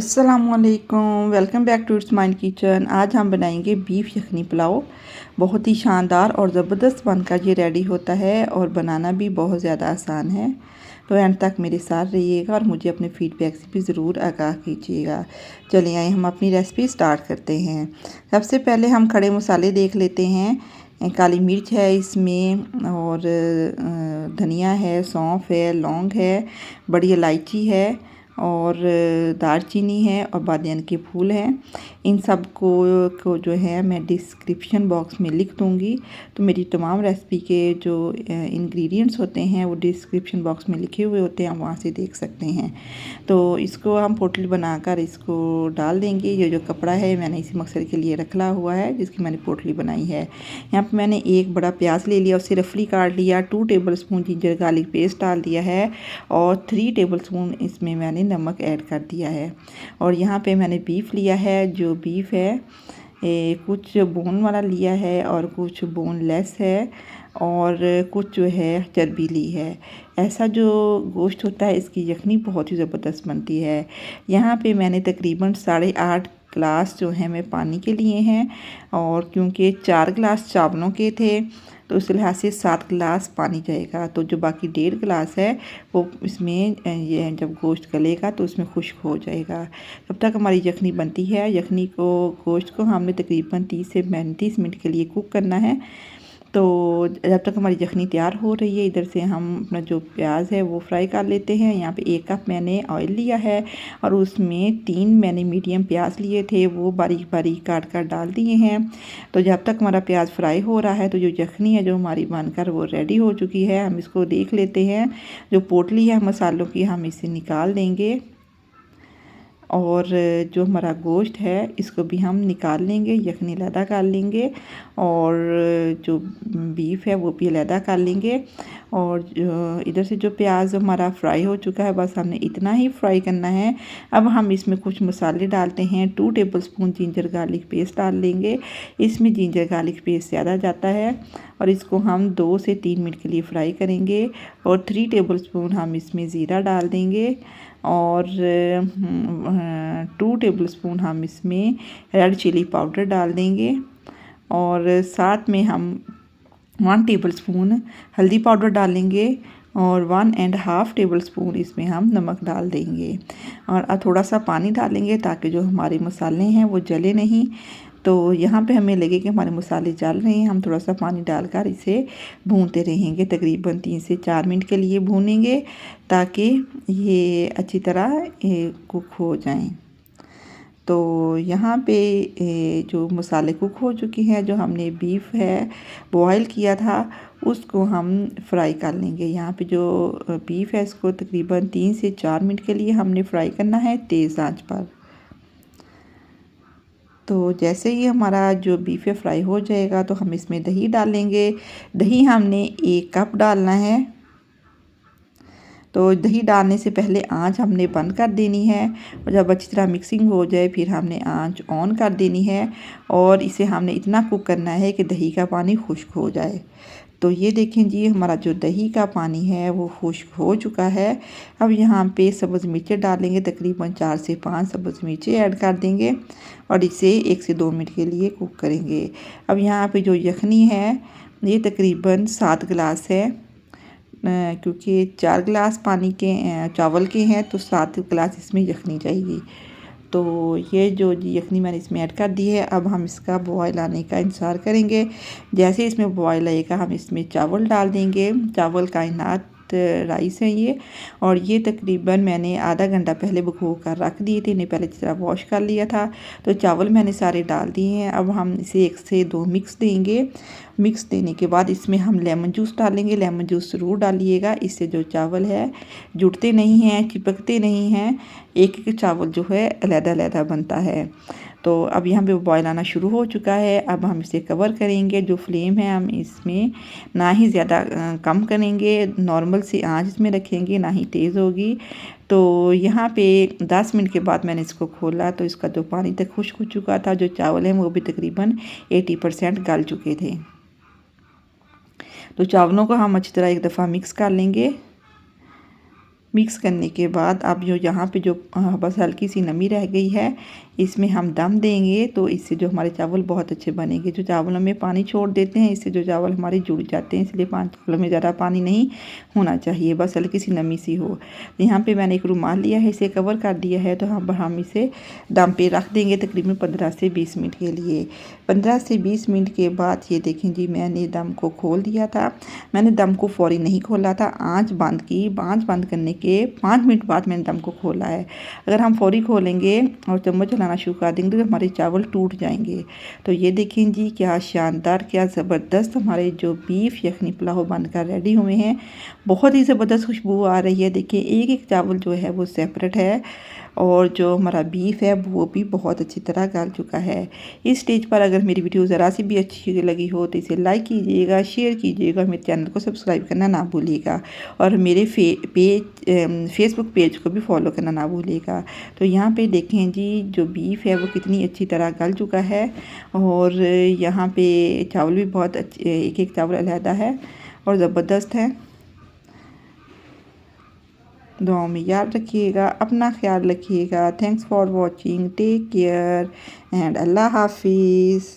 अस्सलामुअलैकुम, welcome back to it's mind kitchen. आज हम बनाएंगे बीफ यखनी पुलाव। बहुत ही शानदार और ज़बरदस्त बनकर ये रेडी होता है और बनाना भी बहुत ज़्यादा आसान है। तो एंड तक मेरे साथ रहिएगा और मुझे अपने फीडबैक से भी ज़रूर आगाह कीजिएगा। चलिए आइए हम अपनी रेसिपी स्टार्ट करते हैं। सबसे पहले हम खड़े मसाले देख लेते हैं। काली मिर्च है इसमें और धनिया है, सौंफ है, लौंग है, बड़ी इलायची है और दालचीनी है और बादियान के फूल हैं। इन सब को जो है मैं डिस्क्रिप्शन बॉक्स में लिख दूँगी। तो मेरी तमाम रेसिपी के जो इंग्रेडिएंट्स होते हैं वो डिस्क्रिप्शन बॉक्स में लिखे हुए होते हैं, आप वहाँ से देख सकते हैं। तो इसको हम पोटली बनाकर इसको डाल देंगे। ये जो कपड़ा है मैंने इसी मकसद के लिए रखा हुआ है जिसकी मैंने पोटली बनाई है। यहाँ पर मैंने एक बड़ा प्याज ले लिया, उसे रफली काट लिया, 2 टेबलस्पून जिंजर गार्लिक पेस्ट डाल दिया है और 3 टेबलस्पून इसमें मैंने नमक ऐड कर दिया है। और यहाँ पे मैंने बीफ लिया है। जो बीफ है कुछ बोन वाला लिया है और कुछ बोनलेस है और कुछ जो है चर्बी ली है। ऐसा जो गोश्त होता है इसकी यखनी बहुत ही ज़बरदस्त बनती है। यहाँ पे मैंने तकरीबन 8.5 गिलास जो है मैं पानी के लिए हैं और क्योंकि 4 गिलास चावलों के थे तो उस लिहाज से 7 गिलास पानी जाएगा। तो जो बाकी 1.5 गिलास है वो इसमें ये जब गोश्त गलेगा तो उसमें खुश्क हो जाएगा। तब तक हमारी यखनी बनती है। यखनी को गोश्त को हमने तकरीबन 30 से 35 मिनट के लिए कुक करना है। तो जब तक हमारी यखनी तैयार हो रही है इधर से हम अपना जो प्याज है वो फ्राई कर लेते हैं। यहाँ पे 1 कप मैंने ऑयल लिया है और उसमें 3 मैंने मीडियम प्याज लिए थे वो बारीक बारीक काट कर डाल दिए हैं। तो जब तक हमारा प्याज फ्राई हो रहा है तो जो यखनी है जो हमारी बनकर वो रेडी हो चुकी है। हम इसको देख लेते हैं। जो पोटली है मसालों की हम इसे निकाल देंगे और जो हमारा गोश्त है इसको भी हम निकाल लेंगे, यखनी अलहदा कर लेंगे और जो बीफ है वो भी अलहदा कर लेंगे। और इधर से जो प्याज हमारा फ्राई हो चुका है बस हमने इतना ही फ्राई करना है। अब हम इसमें कुछ मसाले डालते हैं। 2 टेबलस्पून जिंजर गार्लिक पेस्ट डाल लेंगे। इसमें जिंजर गार्लिक पेस्ट ज़्यादा जाता है और इसको हम 2 से 3 मिनट के लिए फ्राई करेंगे। और 3 टेबलस्पून हम इसमें ज़ीरा डाल देंगे और 2 टेबलस्पून हम इसमें रेड चिली पाउडर डाल देंगे और साथ में हम 1 टेबलस्पून हल्दी पाउडर डालेंगे और 1.5 टेबलस्पून इसमें हम नमक डाल देंगे और थोड़ा सा पानी डालेंगे ताकि जो हमारे मसाले हैं वो जले नहीं। तो यहाँ पे हमें लगे कि हमारे मसाले जल रहे हैं, हम थोड़ा सा पानी डालकर इसे भूनते रहेंगे। तकरीबन 3 से 4 मिनट के लिए भूनेंगे ताकि ये अच्छी तरह कुक हो जाएं। तो यहाँ पे जो मसाले कुक हो चुके हैं, जो हमने बीफ है बॉयल किया था उसको हम फ्राई कर लेंगे। यहाँ पे जो बीफ है इसको तकरीबन 3 से 4 मिनट के लिए हमने फ्राई करना है तेज़ आंच पर। तो जैसे ही हमारा जो बीफ है फ्राई हो जाएगा तो हम इसमें दही डालेंगे। दही हमने 1 कप डालना है। तो दही डालने से पहले आंच हमने बंद कर देनी है और जब अच्छी तरह मिक्सिंग हो जाए फिर हमने आंच ऑन कर देनी है और इसे हमने इतना कुक करना है कि दही का पानी खुश्क हो जाए। तो ये देखें जी हमारा जो दही का पानी है वो खुश्क हो चुका है। अब यहाँ पे सब्ज़ मिर्चें डालेंगे, तकरीबन 4 से 5 सब्ज़ मिर्चें ऐड कर देंगे और इसे 1 से 2 मिनट के लिए कुक करेंगे। अब यहाँ पे जो यखनी है ये तकरीबन 7 गिलास है क्योंकि 4 गिलास पानी के चावल के हैं तो 7 गिलास इसमें यखनी चाहिए। तो ये जो यखनी मैंने इसमें ऐड कर दी है। अब हम इसका बॉयल आने का इंतज़ार करेंगे। जैसे इसमें बॉयल आएगा हम इसमें चावल डाल देंगे। चावल कायनात राइस है ये और ये तकरीबन मैंने आधा घंटा पहले भिगो कर रख दिए थे। इन्हें पहले इस तरह वॉश कर लिया था। तो चावल मैंने सारे डाल दिए हैं। अब हम इसे 1 से 2 मिक्स देंगे। मिक्स देने के बाद इसमें हम लेमन जूस डालेंगे। लेमन जूस ज़रूर डालिएगा, इससे जो चावल है जुड़ते नहीं हैं, चिपकते नहीं हैं, एक एक चावल जो है अलग-अलग बनता है। तो अब यहाँ पे बॉयल आना शुरू हो चुका है। अब हम इसे कवर करेंगे। जो फ्लेम है हम इसमें ना ही ज़्यादा कम करेंगे, नॉर्मल सी आंच इसमें रखेंगे, ना ही तेज़ होगी। तो यहाँ पे 10 मिनट के बाद मैंने इसको खोला तो इसका जो पानी तक खुश्क हो चुका था। जो चावल हैं वो भी तकरीबन 80% गल चुके थे। तो चावलों को हम अच्छी तरह एक दफ़ा मिक्स कर लेंगे मिक्स करने के बाद अब यहाँ पे जो बस हल्की सी नमी रह गई है, इसमें हम दम देंगे तो इससे जो हमारे चावल बहुत अच्छे बनेंगे। जो चावलों में पानी छोड़ देते हैं इससे जो चावल हमारे जुड़ जाते हैं, इसलिए चावलों में ज़्यादा पानी नहीं होना चाहिए, बस हल्की सी नमी सी हो। यहाँ पे मैंने एक रुमाल लिया है, इसे कवर कर दिया है, तो हम इसे दम पे रख देंगे तकरीबन 15 से 20 मिनट के लिए। 15 से 20 मिनट के बाद ये देखें जी, मैंने दम को खोल दिया था। मैंने दम को फ़ौरी नहीं खोला था, आँच बंद की। आँच बंद करने के 5 मिनट बाद मैंने दम को खोला है। अगर हम फ़ौरी खोलेंगे और चम्मच चलाना शुरू कर देंगे तो हमारे चावल टूट जाएंगे। तो ये देखें जी, क्या शानदार, क्या ज़बरदस्त हमारे जो बीफ यखनी पुलाव बनकर रेडी हुए हैं। बहुत ही ज़बरदस्त खुशबू आ रही है। देखिए एक एक चावल जो है वो सेपरेट है और जो हमारा बीफ है वो भी बहुत अच्छी तरह गल चुका है। इस स्टेज पर अगर मेरी वीडियो ज़रा सी भी अच्छी लगी हो तो इसे लाइक कीजिएगा, शेयर कीजिएगा, मेरे चैनल को सब्सक्राइब करना ना भूलिएगा और मेरे फेसबुक पेज को भी फॉलो करना ना भूलिएगा। तो यहाँ पे देखें जी, जो बीफ है वो कितनी अच्छी तरह गल चुका है और यहाँ पे चावल भी बहुत अच्छे, एक एक चावल अलहदा है और ज़बरदस्त है। दुआओं में याद रखिएगा, अपना ख्याल रखिएगा। Thanks for watching, take care and अल्लाह हाफिज़।